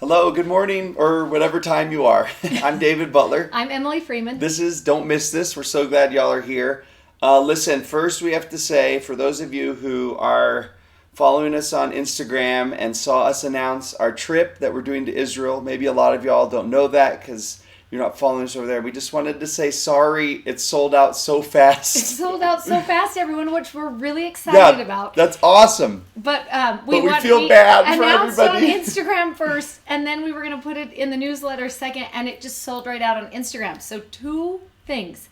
Hello, good morning, or whatever time you are. I'm David Butler. I'm Emily Freeman. This is Don't Miss This. We're so glad y'all are here. Listen, first we have to say, for those of you who are following us on Instagram and saw us announce our trip that we're doing to Israel, maybe a lot of y'all don't know that because you're not following us over there. We just wanted to say sorry, it's sold out so fast. It's sold out so fast, everyone, which we're really excited about. That's awesome. But we feel bad for announced everybody. on Instagram first, and then we were going to put it in the newsletter second, and it just sold right out on Instagram. So two things.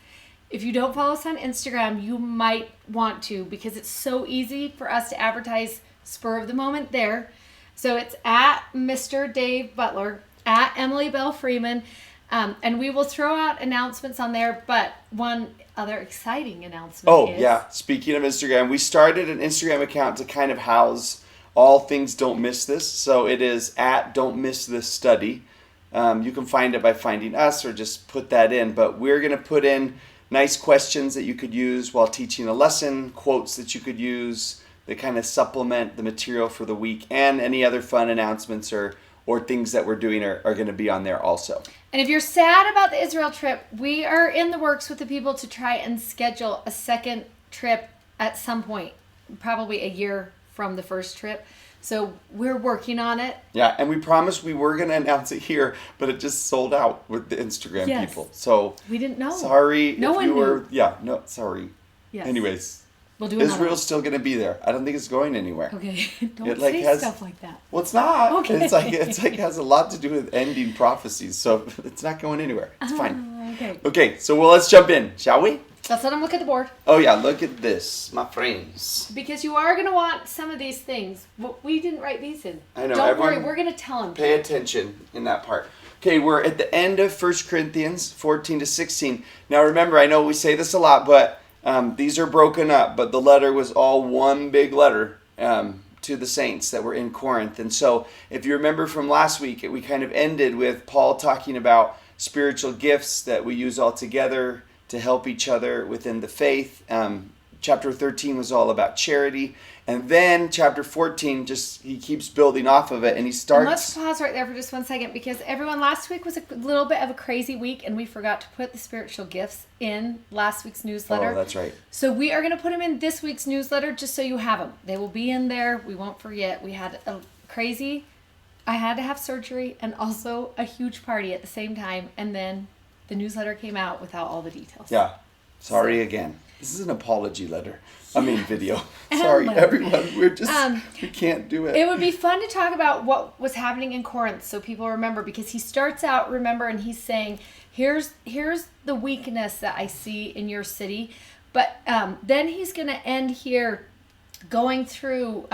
If you don't follow us on Instagram, you might want to, because it's so easy for us to advertise spur of the moment there. So it's at Mr. Dave Butler, at Emily Bell Freeman. And we will throw out announcements on there, but one other exciting announcement is... yeah. Speaking of Instagram, we started an Instagram account to kind of house all things Don't Miss This. So it is at Don't Miss This Study. You can find it by finding us or just put that in. But we're going to put in nice questions that you could use while teaching a lesson, quotes that you could use that kind of supplement the material for the week, and any other fun announcements or things that we're doing are going to be on there also. And if you're sad about the Israel trip, we are in the works with the people to try and schedule a second trip at some point, probably a year from the first trip. So we're working on it. Yeah, and we promised we were going to announce it here, but it just sold out with the Instagram people. So we didn't know. Sorry no if one you were. Knew. Yeah, no, sorry. Yes. Anyways. We'll do Israel's still going to be there. I don't think it's going anywhere. Okay, don't say stuff like that. Well, it's not. Okay. It's like it has a lot to do with ending prophecies, so it's not going anywhere. It's fine. Okay. Okay, so let's jump in, shall we? Let's let them look at the board. Oh yeah, look at this, my friends. Because you are going to want some of these things. Well, we didn't write these in. I know. Don't worry, we're going to tell them. Pay attention in that part. Okay, we're at the end of 1 Corinthians 14 to 16. Now remember, I know we say this a lot, but these are broken up, but the letter was all one big letter to the saints that were in Corinth. And so if you remember from last week, we kind of ended with Paul talking about spiritual gifts that we use all together to help each other within the faith. Chapter 13 was all about charity. And then chapter 14, he keeps building off of it, and he starts... And let's pause right there for just 1 second, because everyone, last week was a little bit of a crazy week, and we forgot to put the spiritual gifts in last week's newsletter. Oh, that's right. So we are going to put them in this week's newsletter, just so you have them. They will be in there. We won't forget. We had I had to have surgery and also a huge party at the same time, and then the newsletter came out without all the details. Yeah. Sorry again. This is an apology letter. Video. Sorry, everyone. We're just, we can't do it. It would be fun to talk about what was happening in Corinth so people remember, because he starts out, and he's saying, here's the weakness that I see in your city. But then he's going to end here going through,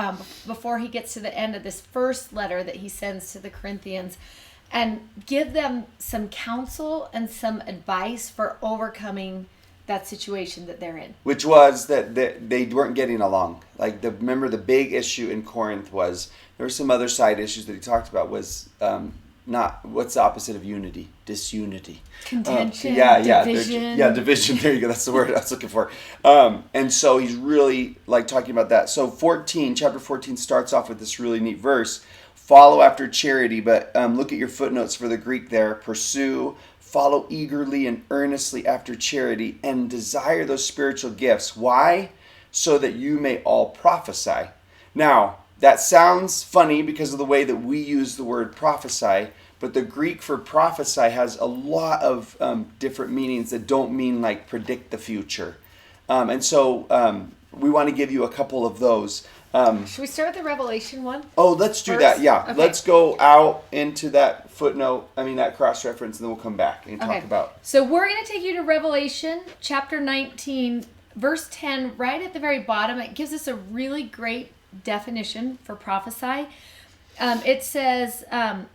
before he gets to the end of this first letter that he sends to the Corinthians, and give them some counsel and some advice for overcoming that situation that they're in. Which was that they weren't getting along. Remember the big issue in Corinth was, there were some other side issues that he talked about, was not, what's the opposite of unity? Disunity. Contention, division. Division. There you go. That's the word I was looking for. And so he's really talking about that. So chapter 14 starts off with this really neat verse. Follow after charity, but look at your footnotes for the Greek there. Pursue, follow eagerly and earnestly after charity, and desire those spiritual gifts. Why? So that you may all prophesy. Now, that sounds funny because of the way that we use the word prophesy, but the Greek for prophesy has a lot of different meanings that don't mean predict the future. And so we want to give you a couple of those. Should we start with the Revelation one? Oh, let's do that. Yeah. Okay. Let's go out into that that cross-reference, and then we'll come back and talk about. So we're going to take you to Revelation chapter 19, verse 10, right at the very bottom. It gives us a really great definition for prophesy. It says,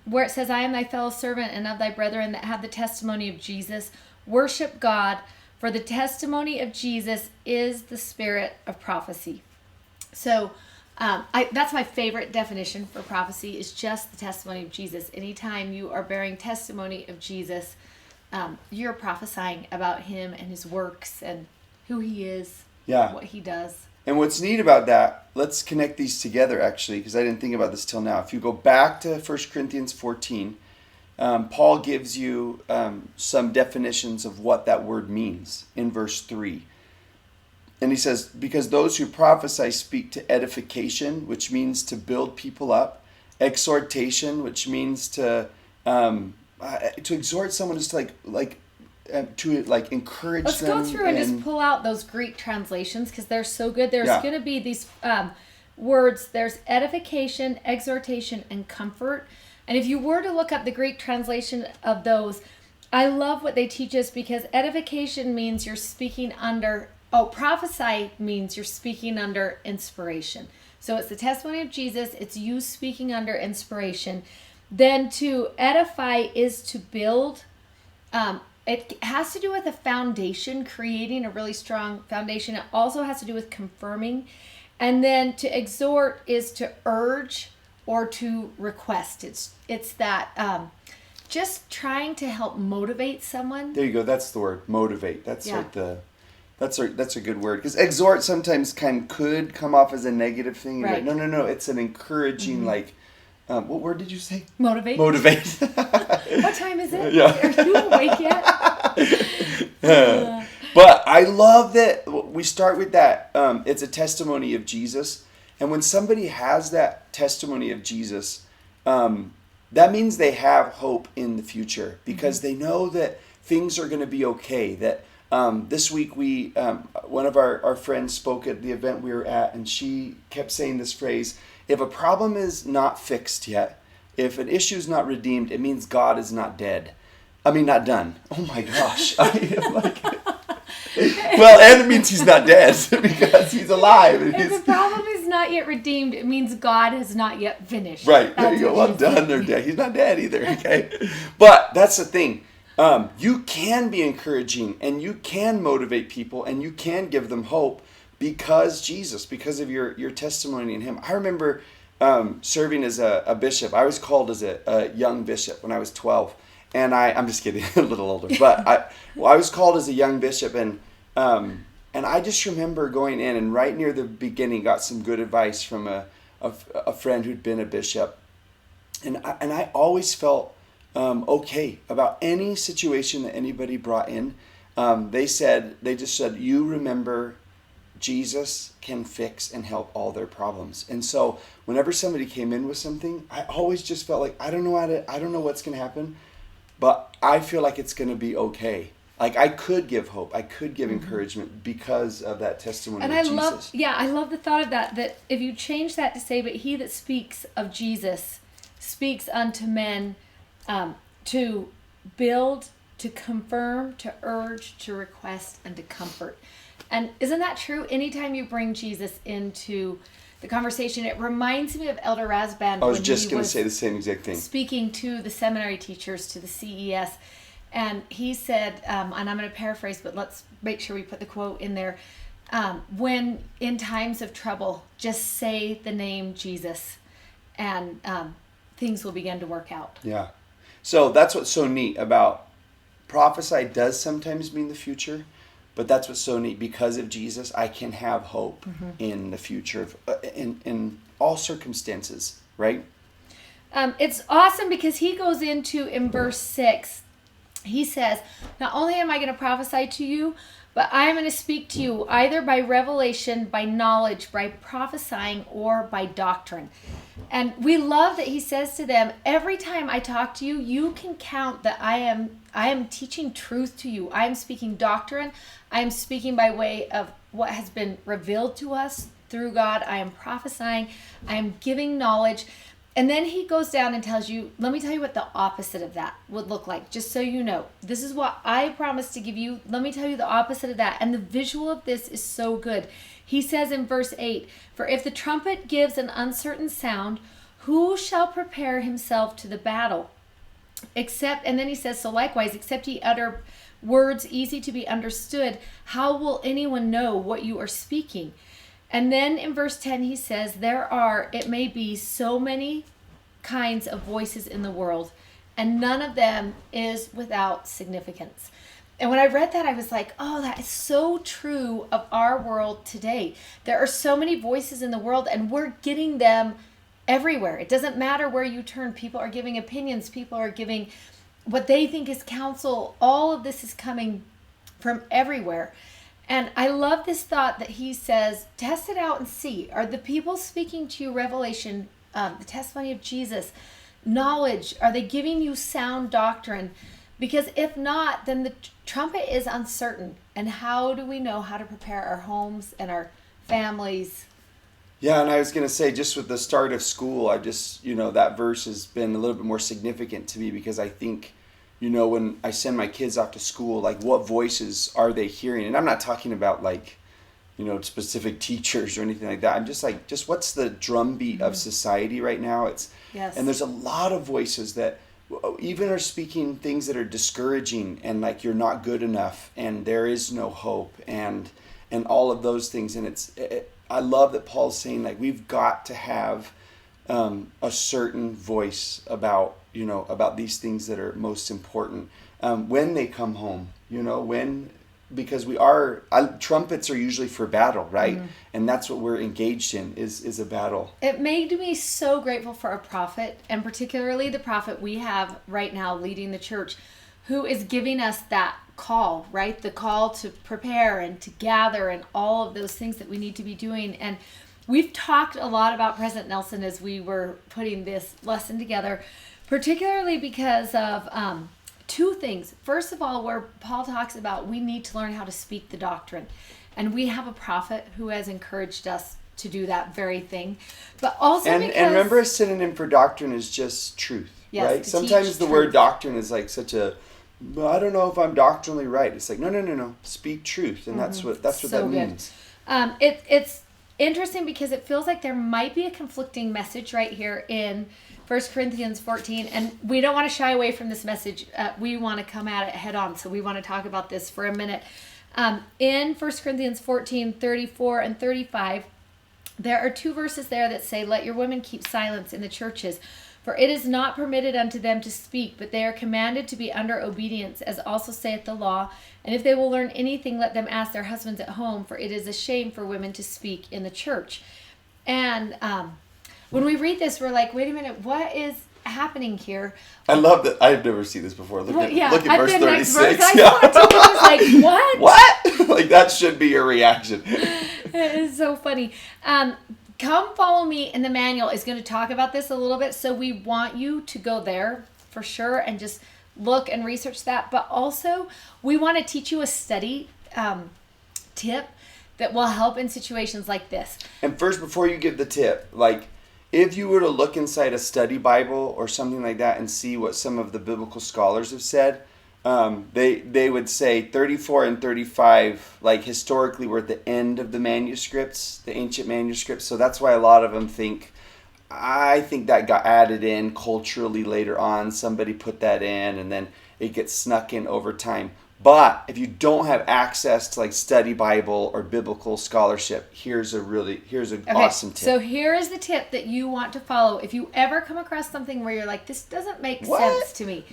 where it says, I am thy fellow servant and of thy brethren that have the testimony of Jesus. Worship God, for the testimony of Jesus is the spirit of prophecy. So that's my favorite definition for prophecy, is just the testimony of Jesus. Anytime you are bearing testimony of Jesus, you're prophesying about him and his works and who he is, what he does. And what's neat about that, let's connect these together actually, because I didn't think about this till now. If you go back to 1 Corinthians 14, Paul gives you some definitions of what that word means in verse 3. And he says, because those who prophesy speak to edification, which means to build people up, exhortation, which means to exhort someone is to encourage Let's them. Let's go through and just pull out those Greek translations because they're so good. There's Yeah. going to be these words. There's edification, exhortation, and comfort. And if you were to look up the Greek translation of those, I love what they teach us because edification means you're speaking under, prophesy means you're speaking under inspiration. So it's the testimony of Jesus. It's you speaking under inspiration. Then to edify is to build. It has to do with a foundation, creating a really strong foundation. It also has to do with confirming. And then to exhort is to urge or to request. It's that just trying to help motivate someone. There you go. That's the word, motivate. That's that's a good word because exhort sometimes could come off as a negative thing. Right. Like, no. It's an encouraging what word did you say? Motivate. Motivate. What time is it? Yeah. Are you awake yet? But I love that we start with that. It's a testimony of Jesus. And when somebody has that testimony of Jesus, that means they have hope in the future because they know that things are going to be okay. That this week one of our friends spoke at the event we were at, and she kept saying this phrase, if a problem is not fixed yet, if an issue is not redeemed, it means God is not dead. I mean, not done. Oh my gosh. Well, and it means he's not dead because he's alive. And If the problem is not yet redeemed, it means God has not yet finished. Right. There you go. Well done there, Dad. He's not dead either, okay? But that's the thing. You can be encouraging and you can motivate people and you can give them hope because of your testimony in him. I remember serving as a bishop. I was called as a young bishop when I was 12. And I'm just kidding, a little older. But I was called as a young bishop, and I just remember going in and right near the beginning got some good advice from a friend who'd been a bishop, and I always felt okay about any situation that anybody brought in. They just said, you remember, Jesus can fix and help all their problems. And so whenever somebody came in with something, I always just felt like I don't know what's going to happen. But I feel like it's going to be okay. Like I could give hope. I could give encouragement because of that testimony of Jesus. I love the thought of that if you change that to say, but he that speaks of Jesus speaks unto men to build, to confirm, to urge, to request, and to comfort. And isn't that true? Anytime you bring Jesus into the conversation, it reminds me of Elder Rasband. I was just going to say the same exact thing. Speaking to the seminary teachers, to the CES, and he said, and I'm going to paraphrase, but let's make sure we put the quote in there. When in times of trouble, just say the name Jesus, and things will begin to work out. Yeah. So that's what's so neat about prophesy does sometimes mean the future. But that's what's so neat. Because of Jesus, I can have hope in the future, in all circumstances, right? It's awesome because he goes into, in verse 6, he says, not only am I going to prophesy to you, but I am going to speak to you either by revelation, by knowledge, by prophesying, or by doctrine. And we love that he says to them, every time I talk to you, you can count that I am teaching truth to you. I am speaking doctrine. I am speaking by way of what has been revealed to us through God. I am prophesying. I am giving knowledge. And then he goes down and tells you, let me tell you what the opposite of that would look like, just so you know. This is what I promised to give you. Let me tell you the opposite of that. And the visual of this is so good. He says in verse 8, for if the trumpet gives an uncertain sound, who shall prepare himself to the battle? Except, and then he says, so likewise, except ye utter words easy to be understood, how will anyone know what you are speaking? And then in verse 10 he says, there are, it may be, so many kinds of voices in the world, and none of them is without significance. And when I read that, I was like, oh, that is so true of our world today. There are so many voices in the world, and we're getting them everywhere. It doesn't matter where you turn. People are giving opinions. People are giving what they think is counsel. All of this is coming from everywhere. And I love this thought that he says, test it out and see. Are the people speaking to you revelation, the testimony of Jesus, knowledge? Are they giving you sound doctrine? Because if not, then the trumpet is uncertain. And how do we know how to prepare our homes and our families? Yeah, and I was going to say, just with the start of school, I just, that verse has been a little bit more significant to me, because I think, when I send my kids off to school, like, what voices are they hearing? And I'm not talking about, like, specific teachers or anything like that. I'm just like, what's the drumbeat of society right now? Yes. And there's a lot of voices that even are speaking things that are discouraging, and like, you're not good enough, and there is no hope, and all of those things. And I love that Paul's saying, like, we've got to have a certain voice about these things that are most important when they come home. Because trumpets are usually for battle, right? Mm-hmm. And that's what we're engaged in, is a battle. It made me so grateful for a prophet, and particularly the prophet we have right now leading the church, who is giving us that call, right? The call to prepare and to gather and all of those things that we need to be doing. And we've talked a lot about President Nelson as we were putting this lesson together, particularly because of two things. First of all, where Paul talks about we need to learn how to speak the doctrine. And we have a prophet who has encouraged us to do that very thing. But also and remember, a synonym for doctrine is just truth, yes, right? Sometimes the word doctrine is like such a, I don't know if I'm doctrinally right. It's like, no. Speak truth. And that's what that means. It's interesting because it feels like there might be a conflicting message right here in 1 Corinthians 14, and we don't want to shy away from this message. We want to come at it head on, so we want to talk about this for a minute. In 1 Corinthians 14, 34 and 35, there are two verses there that say, let your women keep silence in the churches, for it is not permitted unto them to speak, but they are commanded to be under obedience, as also saith the law. And if they will learn anything, let them ask their husbands at home, for it is a shame for women to speak in the church. And when we read this, we're like, wait a minute, what is happening here? I love that. I've never seen this before. Look at verse 36. I was like, what? What? Like, that should be your reaction. It is so funny. Come Follow Me in the manual is going to talk about this a little bit, so we want you to go there for sure and just look and research that. But also, we want to teach you a study tip that will help in situations like this. And first, before you give the tip, like, if you were to look inside a study Bible or something like that and see what some of the biblical scholars have said, they would say 34 and 35, like, historically were at the end of the manuscripts, the ancient manuscripts. So that's why a lot of them I think that got added in culturally later on. Somebody put that in, and then it gets snuck in over time. But if you don't have access to, like, study Bible or biblical scholarship, here's an awesome tip. So here is the tip that you want to follow. If you ever come across something where you're like, this doesn't make sense to me.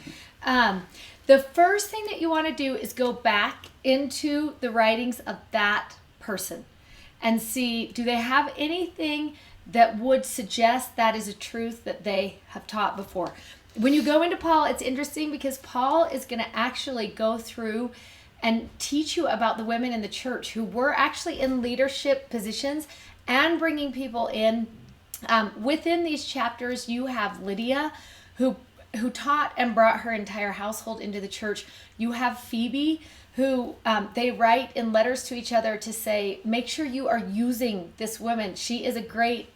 The first thing that you want to do is go back into the writings of that person and see, do they have anything that would suggest that is a truth that they have taught before? When you go into Paul, it's interesting because Paul is going to actually go through and teach you about the women in the church who were actually in leadership positions and bringing people in. Within these chapters, you have Lydia, who taught and brought her entire household into the church. You have Phoebe, who they write in letters to each other to say, make sure you are using this woman. She is a great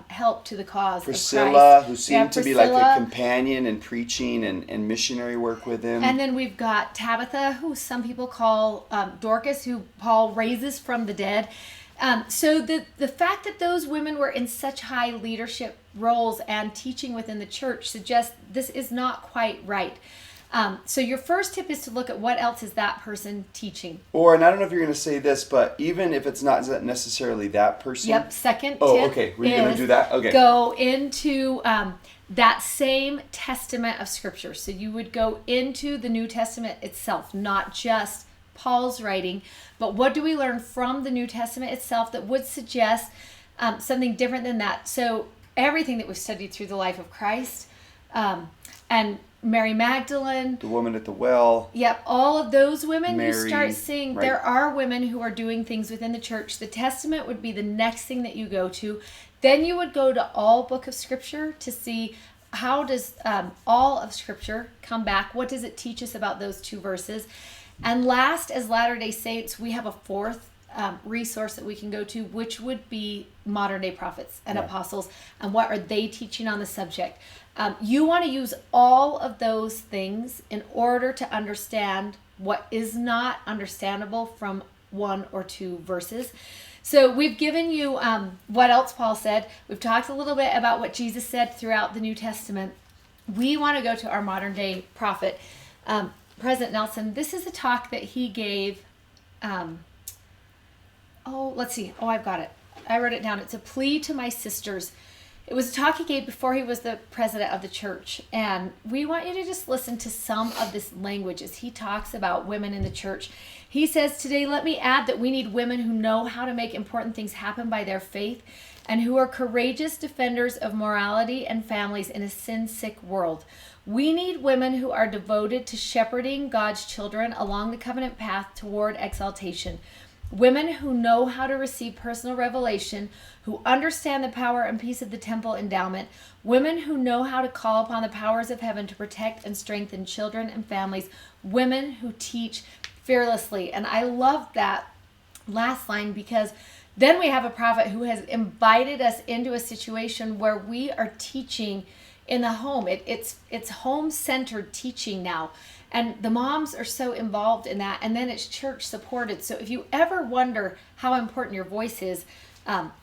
help to the cause Priscilla, of Christ. Who seemed to be like a companion in preaching and missionary work with him. And then we've got Tabitha, who some people call Dorcas, who Paul raises from the dead. So the fact that those women were in such high leadership roles and teaching within the church suggests this is not quite right. So your first tip is to look at what else is that person teaching. Or, and I don't know if you're going to say this, but even if it's not necessarily that person. Yep. Second Oh, tip. okay. Were you going to do that? Okay. Go into that same testament of Scripture. So you would go into the New Testament itself, not just Paul's writing, but what do we learn from the New Testament itself that would suggest something different than that? So everything that we've studied through the life of Christ, and Mary Magdalene, the woman at the well. Yep, all of those women, Mary, you start seeing right. There are women who are doing things within the church. The Testament would be the next thing that you go to. Then you would go to all book of Scripture to see how does all of Scripture come back. What does it teach us about those two verses? And last, as Latter-day Saints, we have a fourth resource that we can go to, which would be modern day prophets and apostles, and what are they teaching on the subject. You want to use all of those things in order to understand what is not understandable from one or two verses. So we've given you what else Paul said. We've talked a little bit about what Jesus said throughout the New Testament. We want to go to our modern day prophet, President Nelson. This is a talk that he gave. Let's see. I've got it. I wrote it down. It's a plea to my sisters. It was a talk he gave before he was the president of the church. And we want you to just listen to some of this language as he talks about women in the church. He says, today, let me add that we need women who know how to make important things happen by their faith and who are courageous defenders of morality and families in a sin-sick world. We need women who are devoted to shepherding God's children along the covenant path toward exaltation. Women who know how to receive personal revelation, who understand the power and peace of the temple endowment. Women who know how to call upon the powers of heaven to protect and strengthen children and families. Women who teach fearlessly. And I love that last line, because then we have a prophet who has invited us into a situation where we are teaching in the home. It's home-centered teaching now. And the moms are so involved in that. And then it's church supported. So if you ever wonder how important your voice is,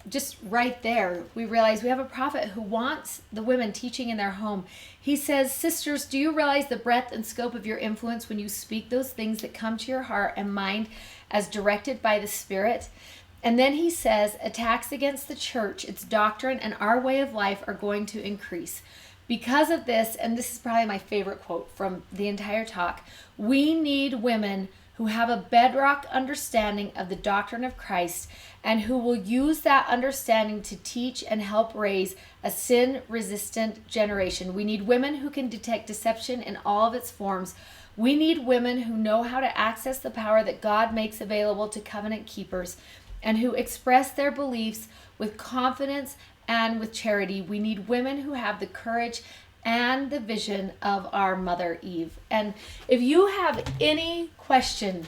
just right there, we realize we have a prophet who wants the women teaching in their home. He says, sisters, do you realize the breadth and scope of your influence when you speak those things that come to your heart and mind as directed by the Spirit? And then he says, attacks against the church, its doctrine, and our way of life are going to increase. Because of this, and this is probably my favorite quote from the entire talk, we need women who have a bedrock understanding of the doctrine of Christ and who will use that understanding to teach and help raise a sin-resistant generation. We need women who can detect deception in all of its forms. We need women who know how to access the power that God makes available to covenant keepers and who express their beliefs with confidence and with charity. We need women who have the courage and the vision of our Mother Eve. And if you have any question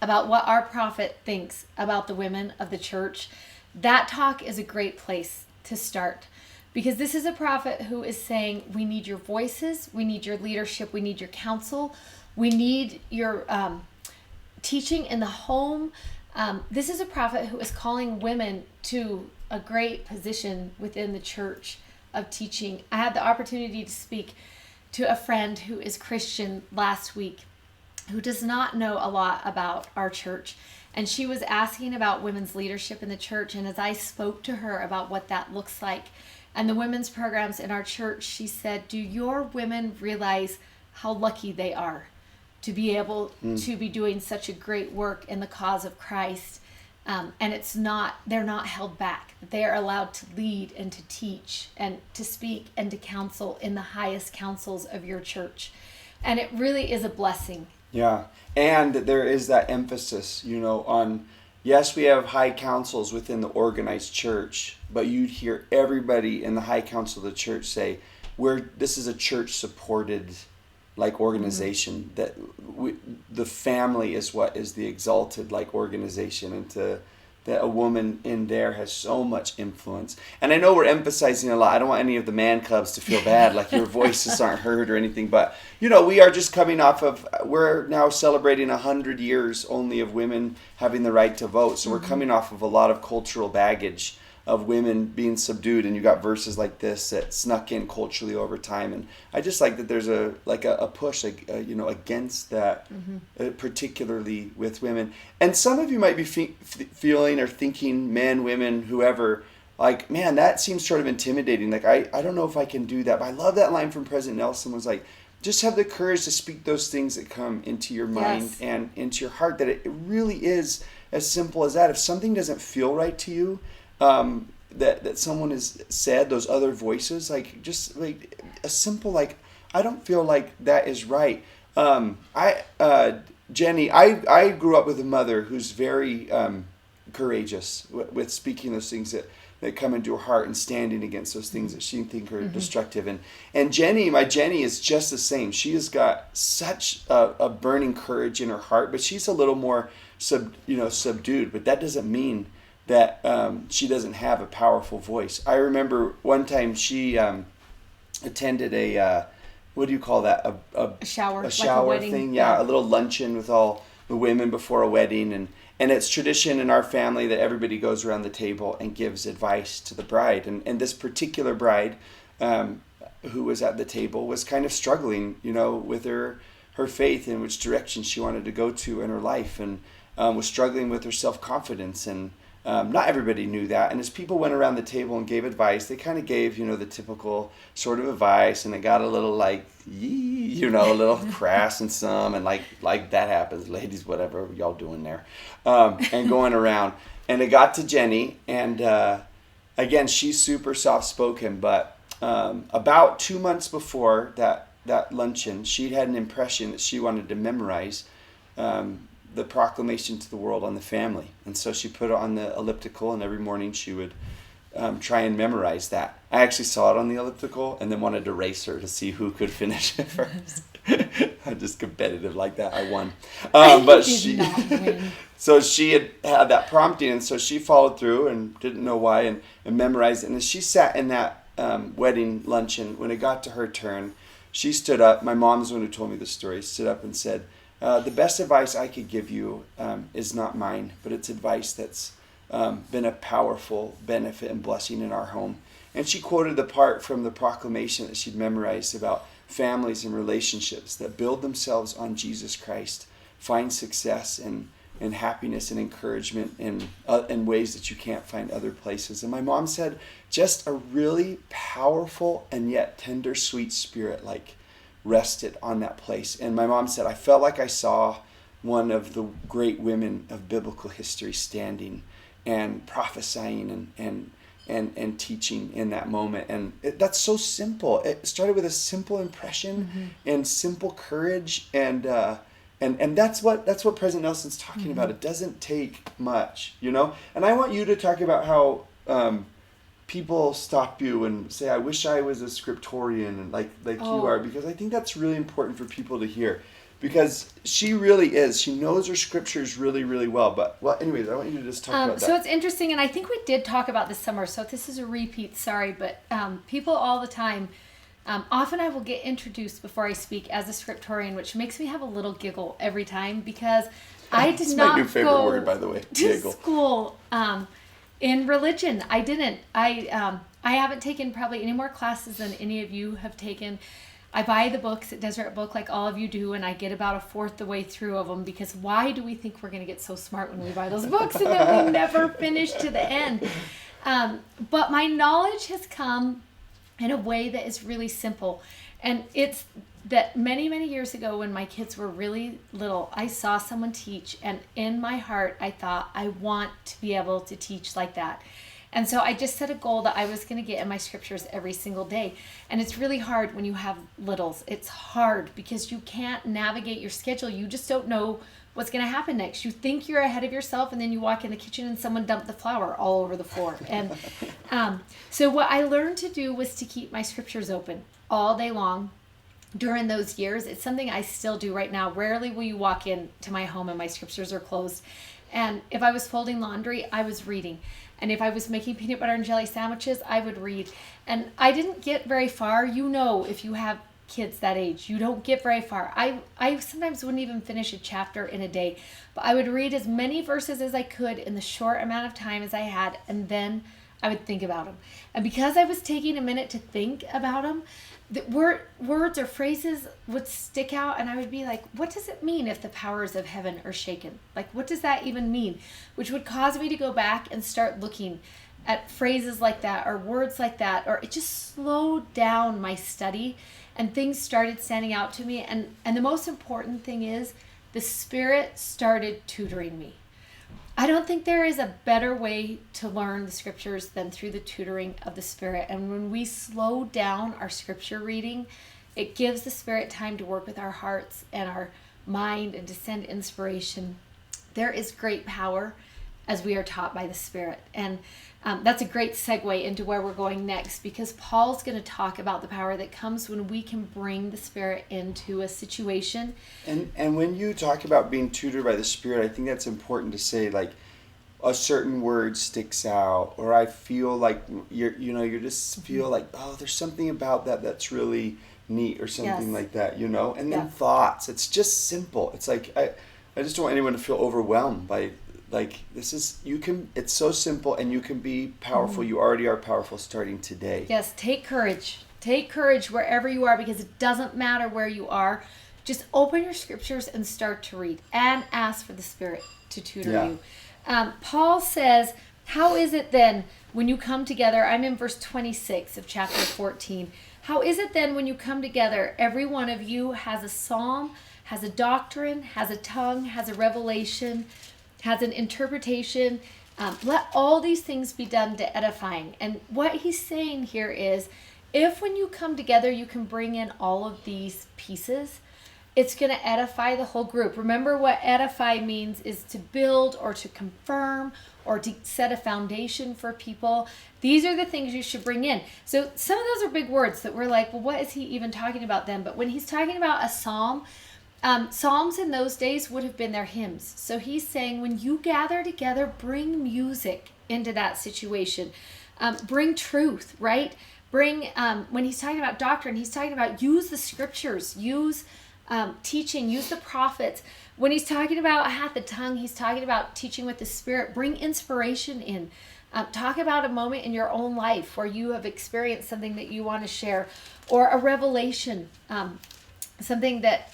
about what our prophet thinks about the women of the church, that talk is a great place to start. Because this is a prophet who is saying, we need your voices, we need your leadership, we need your counsel, we need your teaching in the home. This is a prophet who is calling women to a great position within the church of teaching. I had the opportunity to speak to a friend who is Christian last week, who does not know a lot about our church. And she was asking about women's leadership in the church. And as I spoke to her about what that looks like and the women's programs in our church, she said, do your women realize how lucky they are to be able to be doing such a great work in the cause of Christ? And they're not held back. They are allowed to lead and to teach and to speak and to counsel in the highest councils of your church. And it really is a blessing. Yeah. And there is that emphasis, on, yes, we have high councils within the organized church, but you'd hear everybody in the high council of the church say, this is a church supported organization, that the family is what is the exalted organization, and that a woman in there has so much influence. And I know we're emphasizing a lot. I don't want any of the man clubs to feel bad, like your voices aren't heard or anything, but we are just coming off of, we're now celebrating 100 years only of women having the right to vote. So we're coming off of a lot of cultural baggage of women being subdued, and you got verses like this that snuck in culturally over time. And I just like that there's a push, against that, particularly with women. And some of you might be feeling or thinking, men, women, whoever, like, man, that seems sort of intimidating. Like, I don't know if I can do that. But I love that line from President Nelson, was like, just have the courage to speak those things that come into your mind and into your heart, that it really is as simple as that. If something doesn't feel right to you, that someone has said, those other voices, like, just like a simple, like, I don't feel like that is right. Jenny, I grew up with a mother who's very courageous with speaking those things that come into her heart and standing against those things that she think are destructive. And Jenny, my Jenny, is just the same. She has got such a burning courage in her heart, but she's a little more subdued. But that doesn't mean that she doesn't have a powerful voice. I remember one time she attended a what do you call that? A shower like a wedding thing. Yeah, a little luncheon with all the women before a wedding, and it's tradition in our family that everybody goes around the table and gives advice to the bride. And this particular bride, who was at the table, was kind of struggling, with her faith and which direction she wanted to go to in her life, and was struggling with her self-confidence. And not everybody knew that. And as people went around the table and gave advice, they kind of gave, the typical sort of advice, and it got a little a little crass in some, and like that happens, ladies, whatever y'all doing there, and going around. And it got to Jenny, and again, she's super soft-spoken, but about 2 months before that luncheon, she'd had an impression that she wanted to memorize the proclamation to the world on the family. And so she put it on the elliptical, and every morning she would try and memorize that. I actually saw it on the elliptical and then wanted to race her to see who could finish it first. I'm just competitive like that. I won. But she not win. So she had that prompting, and so she followed through and didn't know why, and memorized it. And as she sat in that wedding luncheon, when it got to her turn, she stood up. My mom's the one who told me the story. Stood up and said, the best advice I could give you is not mine, but it's advice that's been a powerful benefit and blessing in our home. And she quoted the part from the proclamation that she'd memorized about families and relationships that build themselves on Jesus Christ, find success and happiness and encouragement in ways that you can't find other places. And my mom said, just a really powerful and yet tender, sweet spirit rested on that place. And my mom said, I felt like I saw one of the great women of biblical history standing and prophesying and teaching in that moment. And that's so simple. It started with a simple impression and simple courage, and that's what President Nelson's talking about. It doesn't take much, And I want you to talk about how people stop you and say, I wish I was a scriptorian, and like you are, because I think that's really important for people to hear, because she really is. She knows her scriptures really, really well. But, anyways, I want you to just talk about that. So it's interesting, and I think we did talk about this summer, so if this is a repeat, sorry, but people all the time, often I will get introduced before I speak as a scriptorian, which makes me have a little giggle every time, because I did not my new favorite word, by the way, to school in religion. I didn't. I haven't taken probably any more classes than any of you have taken. I buy the books at Deseret Book like all of you do, and I get about a fourth the way through of them, because why do we think we're going to get so smart when we buy those books and then we never finish to the end? But my knowledge has come in a way that is really simple. And it's that many, many years ago, when my kids were really little, I saw someone teach, and in my heart, I thought, I want to be able to teach like that. And so I just set a goal that I was going to get in my scriptures every single day. And it's really hard when you have littles. It's hard because you can't navigate your schedule. You just don't know what's going to happen next. You think you're ahead of yourself, and then you walk in the kitchen and someone dumped the flour all over the floor. And so what I learned to do was to keep my scriptures open all day long during those years. It's something I still do right now. Rarely will you walk into my home and my scriptures are closed. And if I was folding laundry, I was reading. And if I was making peanut butter and jelly sandwiches, I would read. And I didn't get very far. If you have kids that age, you don't get very far. I sometimes wouldn't even finish a chapter in a day, but I would read as many verses as I could in the short amount of time as I had, and then I would think about them. And because I was taking a minute to think about them, the words or phrases would stick out, and I would be like, what does it mean if the powers of heaven are shaken? Like, what does that even mean? Which would cause me to go back and start looking at phrases like that or words like that, or it just slowed down my study and things started standing out to me. And the most important thing is the Spirit started tutoring me. I don't think there is a better way to learn the scriptures than through the tutoring of the Spirit. And when we slow down our scripture reading, it gives the Spirit time to work with our hearts and our mind and to send inspiration. There is great power as we are taught by the Spirit. And that's a great segue into where we're going next, because Paul's going to talk about the power that comes when we can bring the Spirit into a situation. And when you talk about being tutored by the Spirit, I think that's important to say, like, a certain word sticks out, or I feel like you just feel like, oh, there's something about that that's really neat, or something like that, and then thoughts. It's just simple. It's like, I just don't want anyone to feel overwhelmed by, like, it's so simple, and you can be powerful. You already are powerful starting today. Yes, take courage. Take courage wherever you are, because it doesn't matter where you are. Just open your scriptures and start to read and ask for the Spirit to tutor you. Paul says, how is it then when you come together? I'm in verse 26 of chapter 14. How is it then when you come together, every one of you has a psalm, has a doctrine, has a tongue, has a revelation, has an interpretation? Let all these things be done to edifying. And what he's saying here is, if when you come together you can bring in all of these pieces, it's going to edify the whole group. Remember, what edify means is to build or to confirm or to set a foundation for people. These are the things you should bring in. So some of those are big words that we're like, well, what is he even talking about then? But when he's talking about a psalm, psalms in those days would have been their hymns. So he's saying, when you gather together, bring music into that situation. Bring truth, right? Bring, when he's talking about doctrine, he's talking about use the scriptures, use teaching, use the prophets. When he's talking about hath the tongue, he's talking about teaching with the Spirit. Bring inspiration in. Talk about a moment in your own life where you have experienced something that you want to share, or a revelation, something that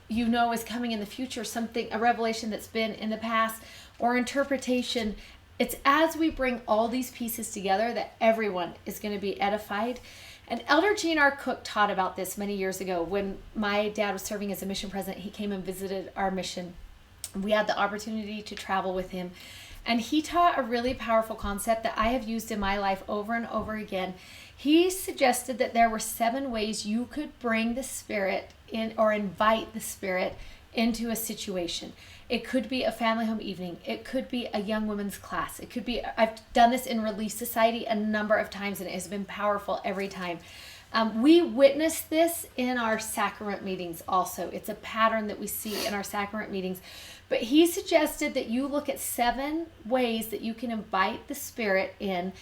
is coming in the future, a revelation that's been in the past, or interpretation. It's as we bring all these pieces together that everyone is going to be edified. And Elder Gene R. Cook taught about this many years ago. When my dad was serving as a mission president, he came and visited our mission. We had the opportunity to travel with him. And he taught a really powerful concept that I have used in my life over and over again. He suggested that there were 7 ways you could bring the Spirit in, or invite the Spirit into a situation. It could be a family home evening. It could be a young women's class. It could be, I've done this in Relief Society a number of times, and it has been powerful every time. We witness this in our sacrament meetings also. It's a pattern that we see in our sacrament meetings. But he suggested that you look at 7 ways that you can invite the Spirit in,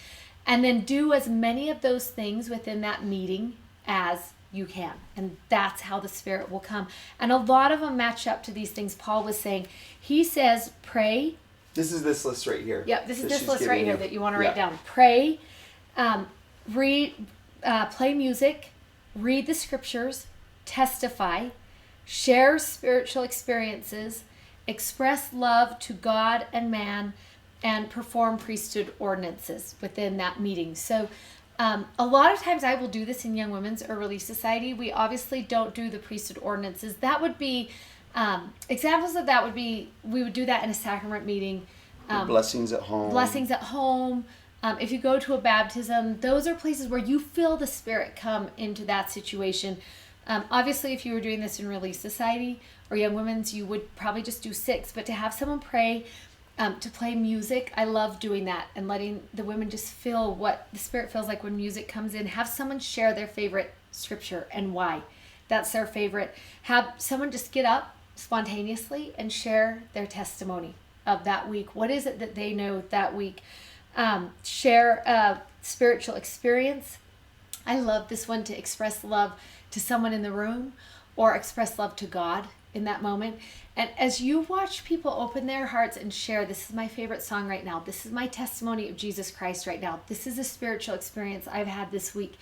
and then do as many of those things within that meeting as you can. And that's how the Spirit will come. And a lot of them match up to these things Paul was saying. He says, pray. This is this list right here. Yep, this is this list right here that you want to write down. Pray, read, play music, read the scriptures, testify, share spiritual experiences, express love to God and man, and perform priesthood ordinances within that meeting. So a lot of times I will do this in Young Women's or Relief Society. We obviously don't do the priesthood ordinances. That would be, examples of that would be, we would do that in a sacrament meeting. Blessings at home. Blessings at home. If you go to a baptism, those are places where you feel the Spirit come into that situation. Obviously, if you were doing this in Relief Society or Young Women's, you would probably just do 6. But to have someone pray, to play music, I love doing that and letting the women just feel what the Spirit feels like when music comes in. Have someone share their favorite scripture and why that's their favorite. Have someone just get up spontaneously and share their testimony of that week. What is it that they know that week? Share a spiritual experience. I love this one, to express love to someone in the room or express love to God in that moment. And as you watch people open their hearts and share, this is my favorite song right now, this is my testimony of Jesus Christ right now, this is a spiritual experience I've had this week,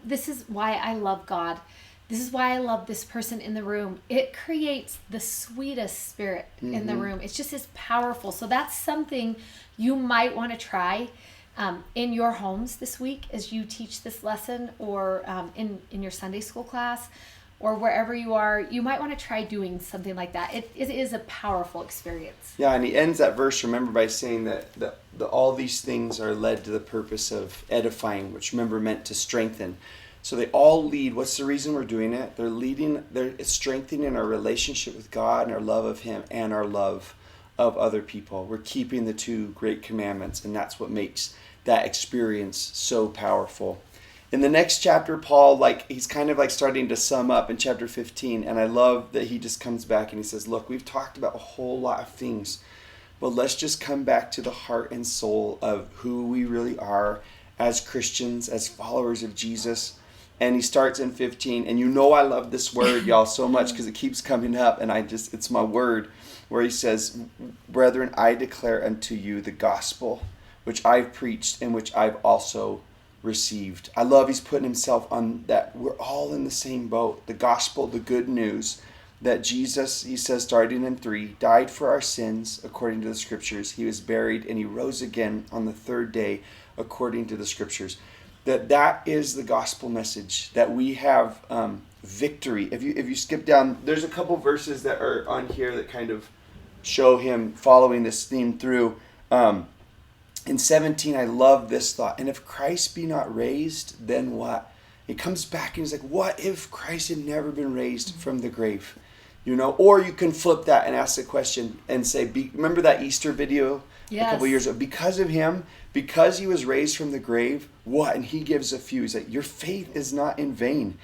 this is why I love God, this is why I love this person in the room, it creates the sweetest spirit in the room. It's just as powerful. So that's something you might want to try in your homes this week as you teach this lesson, or in your Sunday school class, or wherever you are. You might want to try doing something like that. It is a powerful experience. Yeah, and he ends that verse, remember, by saying that all these things are led to the purpose of edifying, which, remember, meant to strengthen. So they all lead. What's the reason we're doing it? They're strengthening our relationship with God and our love of Him and our love of other people. We're keeping the two great commandments, and that's what makes that experience so powerful. In the next chapter, Paul, he's kind of starting to sum up in chapter 15, and I love that he just comes back and he says, look, we've talked about a whole lot of things, but let's just come back to the heart and soul of who we really are as Christians, as followers of Jesus. And he starts in 15, and I love this word, y'all, so much because it keeps coming up, and it's my word, where he says, brethren, I declare unto you the gospel which I've preached and which I've also received. I love he's putting himself on that. We're all in the same boat. The gospel, the good news that Jesus, he says, starting in 3, died for our sins according to the scriptures. He was buried and he rose again on the third day according to the scriptures. That is the gospel message, that we have victory. If you skip down, there's a couple verses that are on here that kind of show him following this theme through. In 17, I love this thought. And if Christ be not raised, then what? He comes back and he's like, what if Christ had never been raised from the grave? Or you can flip that and ask the question and say, remember that Easter video a couple years ago? Because of him, because he was raised from the grave, what? And he gives a few. He's like, your faith is not in vain.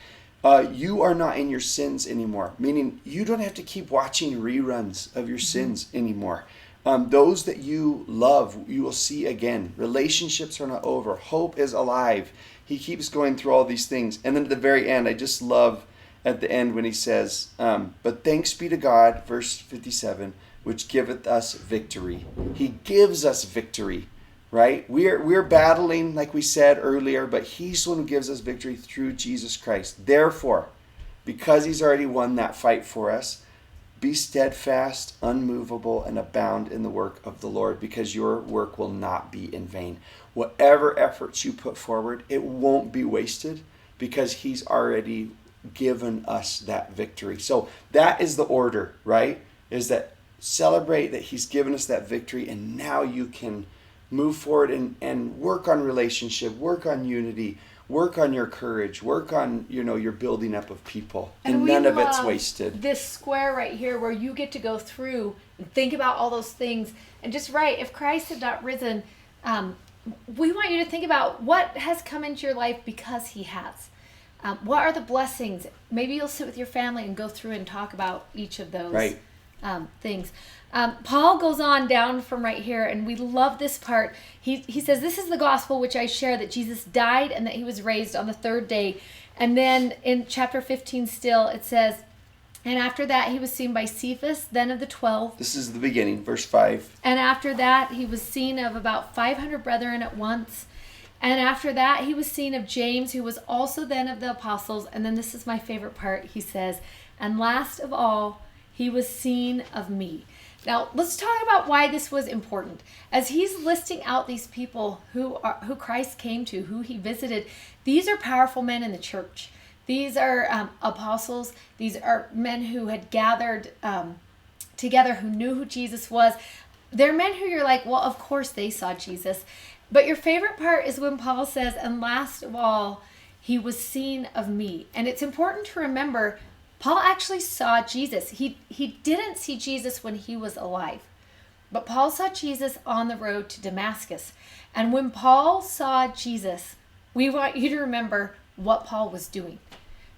You are not in your sins anymore. Meaning you don't have to keep watching reruns of your sins anymore. Those that you love, you will see again. Relationships are not over. Hope is alive. He keeps going through all these things. And then at the very end, I just love at the end when he says, but thanks be to God, verse 57, which giveth us victory. He gives us victory, right? We're battling, like we said earlier, but he's the one who gives us victory through Jesus Christ. Therefore, because he's already won that fight for us, be steadfast, unmovable, and abound in the work of the Lord, because your work will not be in vain. Whatever efforts you put forward, it won't be wasted, because he's already given us that victory. So that is the order, right? Is that celebrate that he's given us that victory, and now you can move forward and work on relationship, work on unity, work on your courage, work on, your building up of people. And none of it's wasted. This square right here where you get to go through and think about all those things. And just right, if Christ had not risen, we want you to think about what has come into your life because he has. What are the blessings? Maybe you'll sit with your family and go through and talk about each of those things. Paul goes on down from right here, and we love this part. He says, this is the gospel which I share, that Jesus died and that he was raised on the third day. And then in chapter 15 still, it says, and after that he was seen by Cephas, then of the 12. This is the beginning, verse 5. And after that he was seen of about 500 brethren at once. And after that he was seen of James, who was also then of the apostles. And then this is my favorite part. He says, and last of all, he was seen of me. Now, let's talk about why this was important. As he's listing out these people who Christ came to, who he visited, these are powerful men in the church. These are apostles. These are men who had gathered together, who knew who Jesus was. They're men who you're like, well, of course they saw Jesus. But your favorite part is when Paul says, and last of all, he was seen of me. And it's important to remember, Paul actually saw Jesus. He didn't see Jesus when he was alive. But Paul saw Jesus on the road to Damascus. And when Paul saw Jesus, we want you to remember what Paul was doing.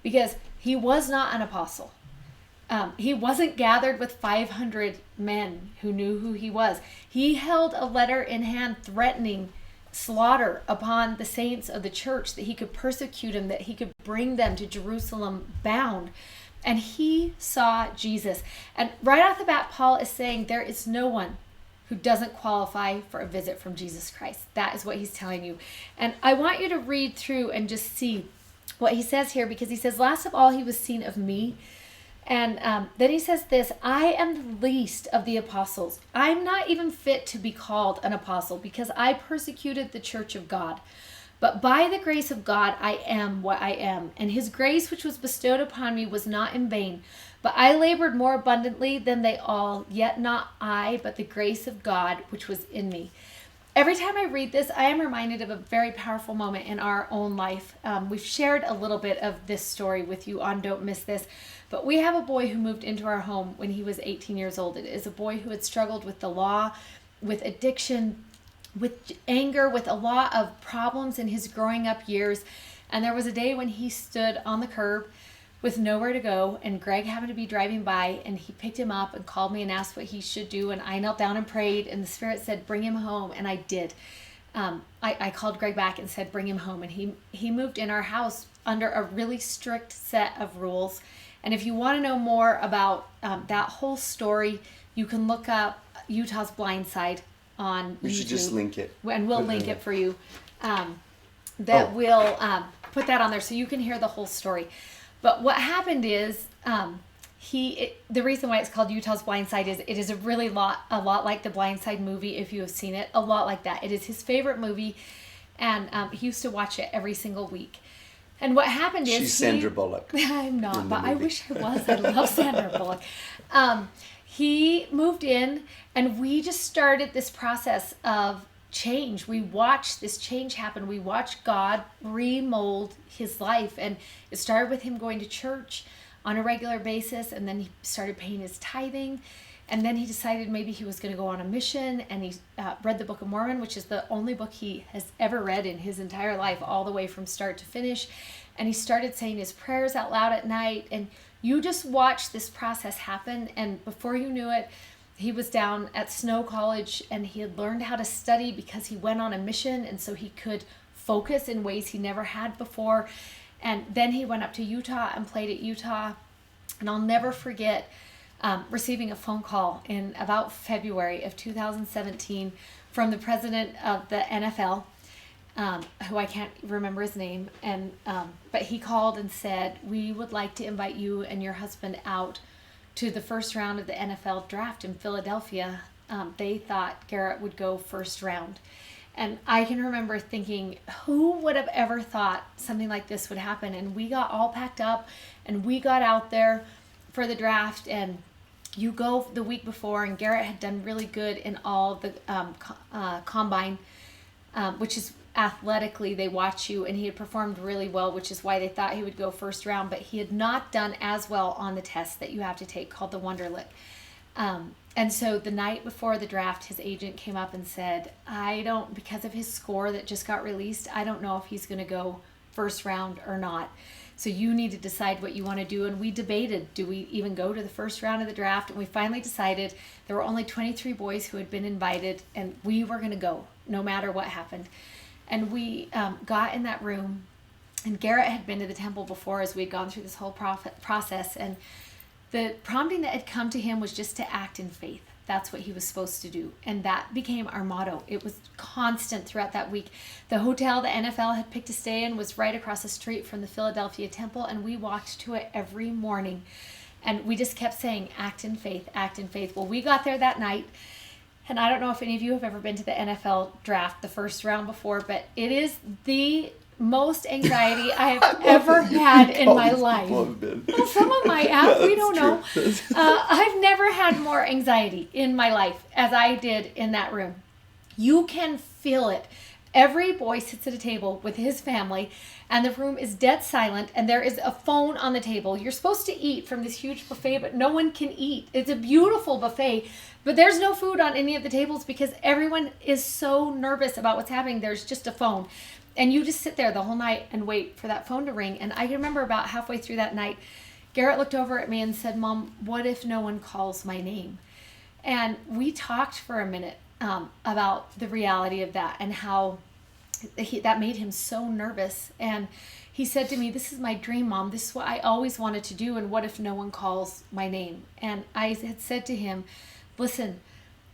Because he was not an apostle. He wasn't gathered with 500 men who knew who he was. He held a letter in hand threatening slaughter upon the saints of the church, that he could persecute them, that he could bring them to Jerusalem bound. and he saw Jesus. And right off the bat, Paul is saying there is no one who doesn't qualify for a visit from Jesus Christ. That is what he's telling you. And I want you to read through and just see what he says here, because he says, last of all, he was seen of me. And then he says this, I am the least of the apostles. I'm not even fit to be called an apostle because I persecuted the church of God. But by the grace of God, I am what I am. And his grace, which was bestowed upon me, was not in vain. But I labored more abundantly than they all, yet not I, but the grace of God, which was in me. Every time I read this, I am reminded of a very powerful moment in our own life. We've shared a little bit of this story with you on Don't Miss This. But we have a boy who moved into our home when he was 18 years old. It is a boy who had struggled with the law, with addiction, with anger, with a lot of problems in his growing up years. And there was a day when he stood on the curb with nowhere to go, and Greg happened to be driving by, and he picked him up and called me and asked what he should do, and I knelt down and prayed, and the Spirit said, bring him home, and I did. I called Greg back and said, bring him home, and he moved in our house under a really strict set of rules. And if you want to know more about that whole story, you can look up Utah's Blind Side on YouTube. We should just link it. And we'll link it for you. We'll put that on there so you can hear the whole story. But what happened is, the reason why it's called Utah's Blind Side is it is a lot like the Blind Side movie, if you have seen it, a lot like that. It is his favorite movie, and he used to watch it every single week. And what happened is she's Sandra Bullock. I'm not, but I wish I was. I love Sandra Bullock. He moved in, and we just started this process of change. We watched this change happen. We watched God remold his life, and it started with him going to church on a regular basis, and then he started paying his tithing, and then he decided maybe he was going to go on a mission, and he read the Book of Mormon, which is the only book he has ever read in his entire life, all the way from start to finish. And he started saying his prayers out loud at night, and you just watched this process happen. And before you knew it, he was down at Snow College, and he had learned how to study because he went on a mission, and so he could focus in ways he never had before. And then he went up to Utah and played at Utah. And I'll never forget receiving a phone call in about February of 2017 from the president of the NFL, who I can't remember his name, and but he called and said, we would like to invite you and your husband out to the first round of the NFL draft in Philadelphia. They thought Garrett would go first round. And I can remember thinking, who would have ever thought something like this would happen? And we got all packed up, and we got out there for the draft. And you go the week before, and Garrett had done really good in all the combine, which is athletically, they watch you, and he had performed really well, which is why they thought he would go first round. But he had not done as well on the test that you have to take called the Wonderlic. And so the night before the draft, his agent came up and said, because of his score that just got released, I don't know if he's going to go first round or not. So you need to decide what you want to do. And we debated, do we even go to the first round of the draft? And we finally decided there were only 23 boys who had been invited, and we were going to go no matter what happened. And we got in that room, and Garrett had been to the temple before as we had gone through this whole process. And the prompting that had come to him was just to act in faith. That's what he was supposed to do. And that became our motto. It was constant throughout that week. The hotel the NFL had picked to stay in was right across the street from the Philadelphia temple, and we walked to it every morning. And we just kept saying, act in faith, act in faith. Well, we got there that night, and I don't know if any of you have ever been to the NFL draft, the first round before, but it is the most anxiety I have ever had in my life. Well, some of my have, we don't know. I've never had more anxiety in my life as I did in that room. You can feel it. Every boy sits at a table with his family, and the room is dead silent, and there is a phone on the table. You're supposed to eat from this huge buffet, but no one can eat. It's a beautiful buffet, but there's no food on any of the tables because everyone is so nervous about what's happening. There's just a phone. And you just sit there the whole night and wait for that phone to ring. And I can remember about halfway through that night, Garrett looked over at me and said, Mom, what if no one calls my name? And we talked for a minute about the reality of that and how that made him so nervous. And he said to me, "This is my dream, Mom. This is what I always wanted to do. And what if no one calls my name?" And I had said to him, "Listen,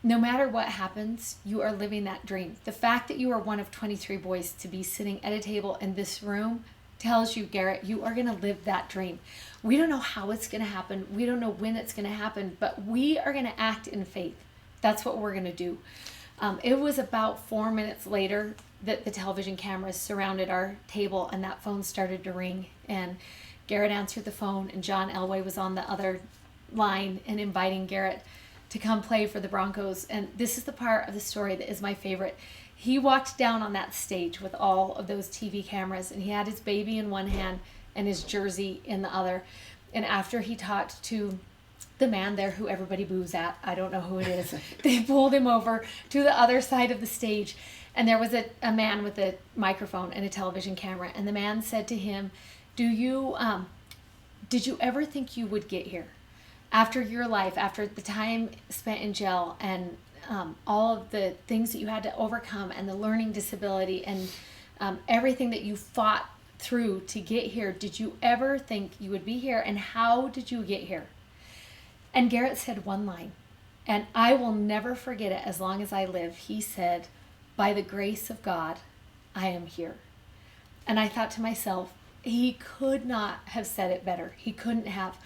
no matter what happens, you are living that dream. The fact that you are one of 23 boys to be sitting at a table in this room tells you, Garrett, you are going to live that dream. We don't know how it's going to happen. We don't know when it's going to happen, but we are going to act in faith. That's what we're going to do." It was about 4 minutes later that the television cameras surrounded our table and that phone started to ring. And Garrett answered the phone, and John Elway was on the other line and inviting Garrett to come play for the Broncos. And this is the part of the story that is my favorite. He walked down on that stage with all of those TV cameras, and he had his baby in one hand and his jersey in the other. And after he talked to the man there who everybody boos at, I don't know who it is, they pulled him over to the other side of the stage, and there was a man with a microphone and a television camera, and the man said to him, did you ever think you would get here? After your life, after the time spent in jail and all of the things that you had to overcome and the learning disability and everything that you fought through to get here, did you ever think you would be here, and how did you get here? And Garrett said one line, and I will never forget it as long as I live. He said, "By the grace of God, I am here." And I thought to myself, he could not have said it better. He couldn't have.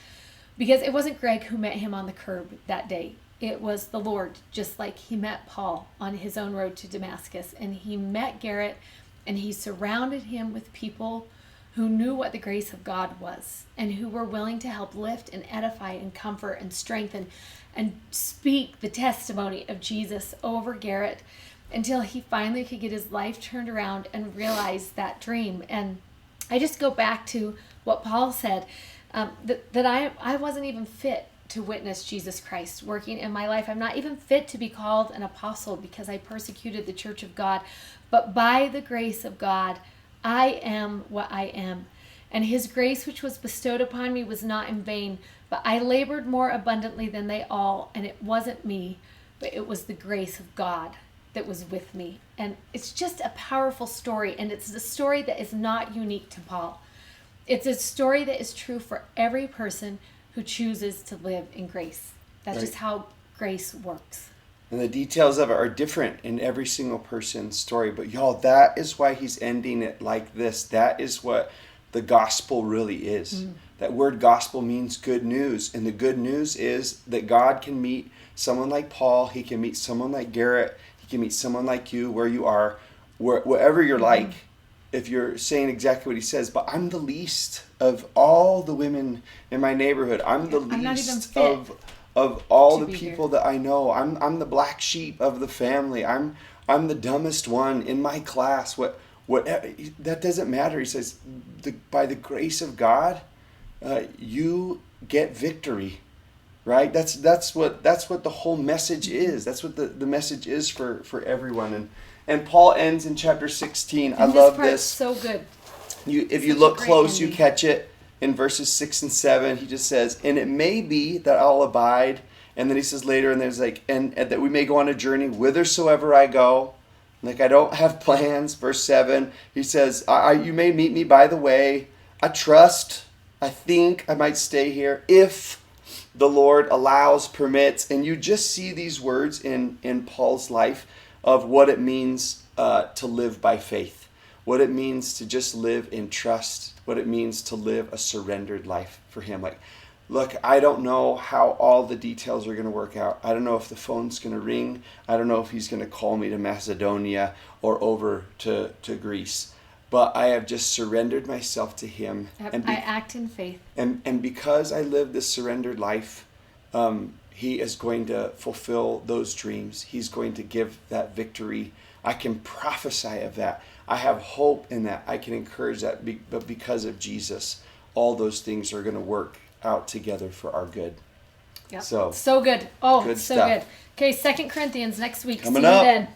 Because it wasn't Greg who met him on the curb that day. It was the Lord, just like he met Paul on his own road to Damascus. And he met Garrett, and he surrounded him with people who knew what the grace of God was and who were willing to help lift and edify and comfort and strengthen and speak the testimony of Jesus over Garrett until he finally could get his life turned around and realize that dream. And I just go back to what Paul said, that I wasn't even fit to witness Jesus Christ working in my life. I'm not even fit to be called an apostle because I persecuted the church of God. But by the grace of God, I am what I am. And his grace which was bestowed upon me was not in vain, but I labored more abundantly than they all, and it wasn't me, but it was the grace of God that was with me. And it's just a powerful story, and it's a story that is not unique to Paul. It's a story that is true for every person who chooses to live in grace. That's just how grace works. And the details of it are different in every single person's story. But y'all, that is why he's ending it like this. That is what the gospel really is. That word gospel means good news. And the good news is that God can meet someone like Paul. He can meet someone like Garrett. He can meet someone like you where you are, wherever you're like. If you're saying exactly what he says, but I'm the least of all the women in my neighborhood. I'm the least of all the people that I know. I'm the black sheep of the family. I'm the dumbest one in my class. What that doesn't matter. He says, by the grace of God, you get victory. Right? That's what the whole message is. That's what the message is for everyone. And Paul ends in chapter 16. I love this. So good. If you look close, you catch it in verses 6 and 7. He just says, "And it may be that I'll abide." And then he says later, and there's like, and that we may go on a journey whithersoever I go. Like, I don't have plans. Verse 7, he says, you may meet me by the way. I think I might stay here if the Lord allows, permits. And you just see these words in Paul's life of what it means to live by faith, what it means to just live in trust, what it means to live a surrendered life for him. Like, look, I don't know how all the details are going to work out. I don't know if the phone's going to ring. I don't know if he's going to call me to Macedonia or over to Greece. But I have just surrendered myself to him. I act in faith. And because I live this surrendered life, he is going to fulfill those dreams. He's going to give that victory. I can prophesy of that. I have hope in that. I can encourage that. But because of Jesus, all those things are going to work out together for our good. Yep. So good. Oh, good so stuff. good. Okay, 2 Corinthians next week. Coming See up. you then.